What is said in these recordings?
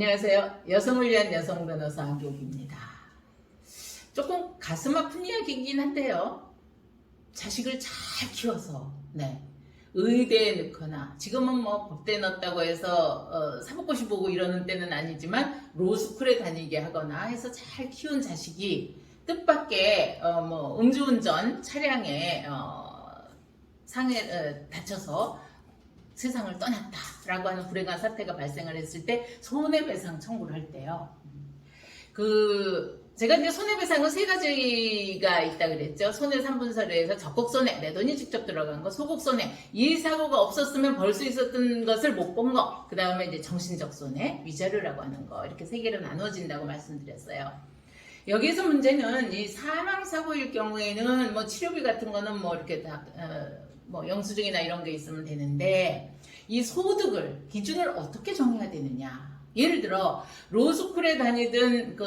안녕하세요. 여성을 위한 여성 변호사 안교기입니다. 조금 가슴 아픈 이야기이긴 한데요. 자식을 잘 키워서 의대에 넣거나, 지금은 뭐 법대에 넣었다고 해서 사법고시 보고 이러는 때는 아니지만 로스쿨에 다니게 하거나 해서 잘 키운 자식이 뜻밖의 음주운전 차량에 다쳐서 세상을 떠났다라고 하는 불행한 사태가 발생을 했을 때 손해배상 청구를 할 때요. 제가 이제 손해배상은 세 가지가 있다 그랬죠. 손해 3분설에서 적극손해, 내 돈이 직접 들어간 거, 소극손해, 이 사고가 없었으면 벌 수 있었던 것을 못 본 거, 그 다음에 이제 정신적 손해, 위자료라고 하는 거, 이렇게 세 개로 나눠진다고 말씀드렸어요. 여기서 문제는 이 사망사고일 경우에는 뭐 치료비 같은 거는 뭐 이렇게 다, 영수증이나 이런 게 있으면 되는데, 이 소득을, 기준을 어떻게 정해야 되느냐. 예를 들어, 로스쿨에 다니던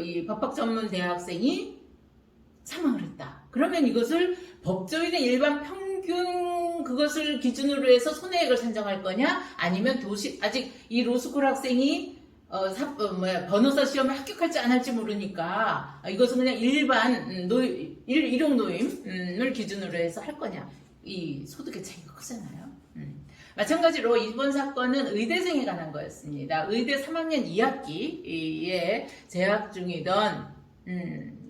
이 법학 전문 대학생이 사망을 했다. 그러면 이것을 법조인의 일반 평균 그것을 기준으로 해서 손해액을 산정할 거냐? 아니면 아직 이 로스쿨 학생이 변호사 시험에 합격할지 안 할지 모르니까 이것은 그냥 일반 일용 노임을 기준으로 해서 할 거냐. 이 소득의 차이가 크잖아요. 마찬가지로 이번 사건은 의대생에 관한 거였습니다. 의대 3학년 2학기에 재학 중이던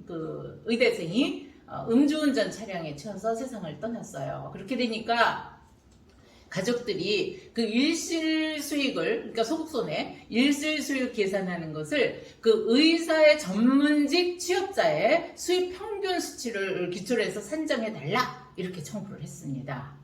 그 의대생이 음주운전 차량에 치여서 세상을 떠났어요. 그렇게 되니까 가족들이 그 일실 수익을, 그러니까 소득손해, 일실 수익 계산하는 것을 그 의사의 전문직 취업자의 수입 평균 수치를 기초로 해서 산정해달라, 이렇게 청구를 했습니다.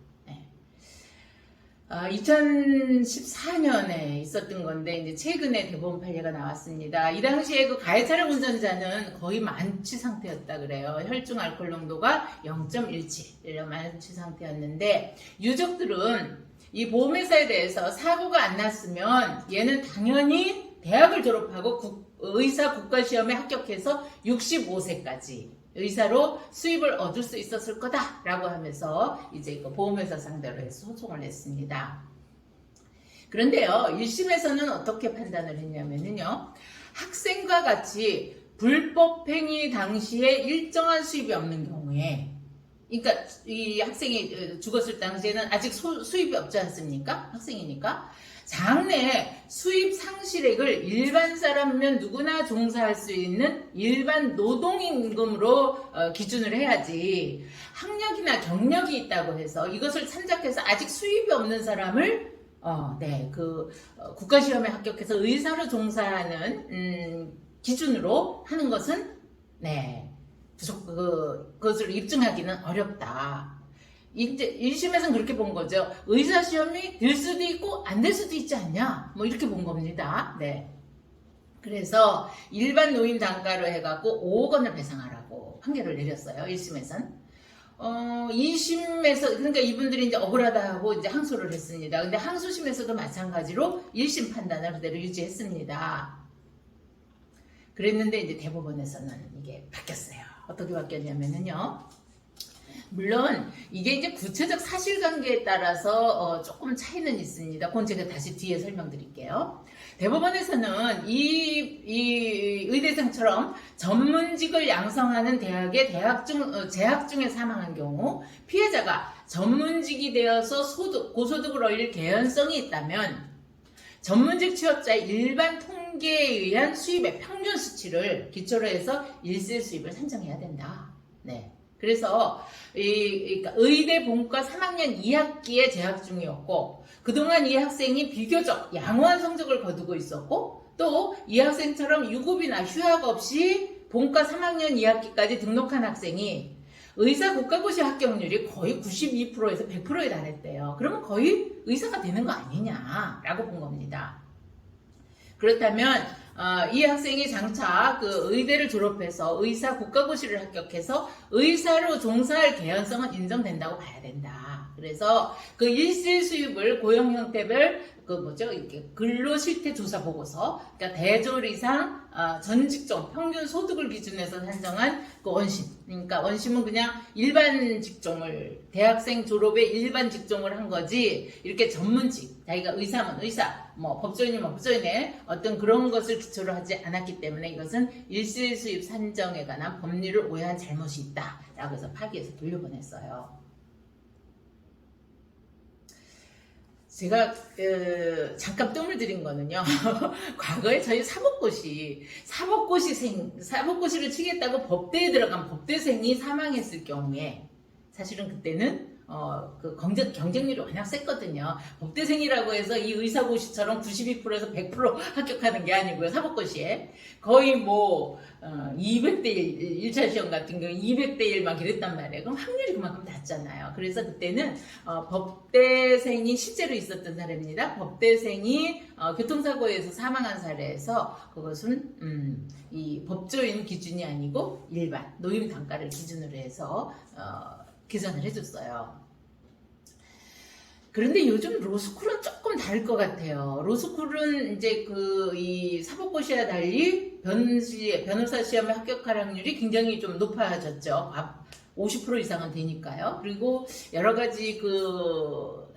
2014년에 있었던 건데, 이제 최근에 대법원 판례가 나왔습니다. 이 당시에 그 가해 차량 운전자는 거의 만취 상태였다 그래요. 혈중 알코올 농도가 0.17 만취 상태였는데, 유족들은 이 보험회사에 대해서 사고가 안 났으면 얘는 당연히 대학을 졸업하고 의사 국가시험에 합격해서 65세까지 의사로 수입을 얻을 수 있었을 거다라고 하면서 이제 그 보험회사 상대로 해서 소송을 냈습니다. 그런데요, 1심에서는 어떻게 판단을 했냐면요, 학생과 같이 불법행위 당시에 일정한 수입이 없는 경우에, 그러니까 이 학생이 죽었을 당시에는 아직 수입이 없지 않습니까? 학생이니까. 장래 수입 상실액을 일반 사람이면 누구나 종사할 수 있는 일반 노동임금으로 기준을 해야지, 학력이나 경력이 있다고 해서 이것을 참작해서 아직 수입이 없는 사람을 국가시험에 합격해서 의사로 종사하는 기준으로 하는 것은 그것을 입증하기는 어렵다. 이제 1심에서는 그렇게 본 거죠. 의사 시험이 될 수도 있고 안 될 수도 있지 않냐, 뭐 이렇게 본 겁니다. 그래서 일반 노인 단가로 해갖고 5억 원을 배상하라고 판결을 내렸어요. 1심에서는. 2심에서, 그러니까 이분들이 이제 억울하다 하고 이제 항소를 했습니다. 근데 항소심에서도 마찬가지로 1심 판단을 그대로 유지했습니다. 그랬는데 이제 대법원에서는 이게 바뀌었어요. 어떻게 바뀌었냐면요, 물론 이게 이제 구체적 사실관계에 따라서 조금 차이는 있습니다. 그건 제가 다시 뒤에 설명드릴게요. 대법원에서는 이 의대생처럼 전문직을 양성하는 대학의 재학 중에 사망한 경우, 피해자가 전문직이 되어서 고소득을 올릴 개연성이 있다면 전문직 취업자의 일반 통계에 의한 수입의 평균 수치를 기초로 해서 일실 수입을 산정해야 된다. 그래서 의대 본과 3학년 2학기에 재학 중이었고, 그동안 이 학생이 비교적 양호한 성적을 거두고 있었고, 또 이 학생처럼 유급이나 휴학 없이 본과 3학년 2학기까지 등록한 학생이 의사 국가고시 합격률이 거의 92%에서 100%에 달했대요. 그러면 거의 의사가 되는 거 아니냐라고 본 겁니다. 그렇다면 이 학생이 장차 그 의대를 졸업해서 의사 국가고시를 합격해서 의사로 종사할 개연성은 인정된다고 봐야 된다. 그래서 그 일실 수입을 고용 형태별 그 뭐죠? 이렇게 근로실태 조사 보고서, 그러니까 대졸 이상 전 직종 평균 소득을 기준해서 산정한 그 원심. 그러니까 원심은 그냥 일반 직종을 대학생 졸업에 일반 직종을 한 거지 이렇게 전문직, 자기가 의사면 의사, 뭐 법조인이면 법조인의 어떤 그런 것을 기초로 하지 않았기 때문에 이것은 일시수입 산정에 관한 법률을 오해한 잘못이 있다라고 해서 파기해서 돌려보냈어요. 제가 잠깐 뜸을 들인 거는요. 과거에 저희 사법고시를 치겠다고 법대에 들어간 법대생이 사망했을 경우에 사실은 그때는 그 경쟁률이 워낙 셌거든요. 법대생이라고 해서 이 의사고시처럼 92%에서 100% 합격하는 게 아니고요. 사법고시에 거의 뭐 200대 1, 1차 시험 같은 경우 200대 1 막 이랬단 말이에요. 그럼 확률이 그만큼 낮잖아요. 그래서 그때는 법대생이 실제로 있었던 사례입니다. 법대생이 교통사고에서 사망한 사례에서 그것은 이 법조인 기준이 아니고 일반 노임 단가를 기준으로 해서 계산을 해줬어요. 그런데 요즘 로스쿨은 조금 다를 것 같아요. 로스쿨은 이제 이 사법고시와 달리 변호사 시험에 합격할 확률이 굉장히 좀 높아졌죠. 50% 이상은 되니까요. 그리고 여러 가지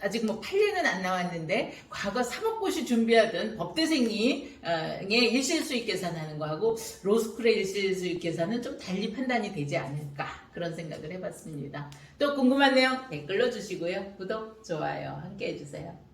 아직 뭐 판례는 안 나왔는데 과거 사법고시 준비하던 법대생이 일실수익 계산하는 거하고 로스쿨의 일실수익 계산은 좀 달리 판단이 되지 않을까 그런 생각을 해봤습니다. 또 궁금한 내용 댓글로 주시고요. 구독, 좋아요 함께 해주세요.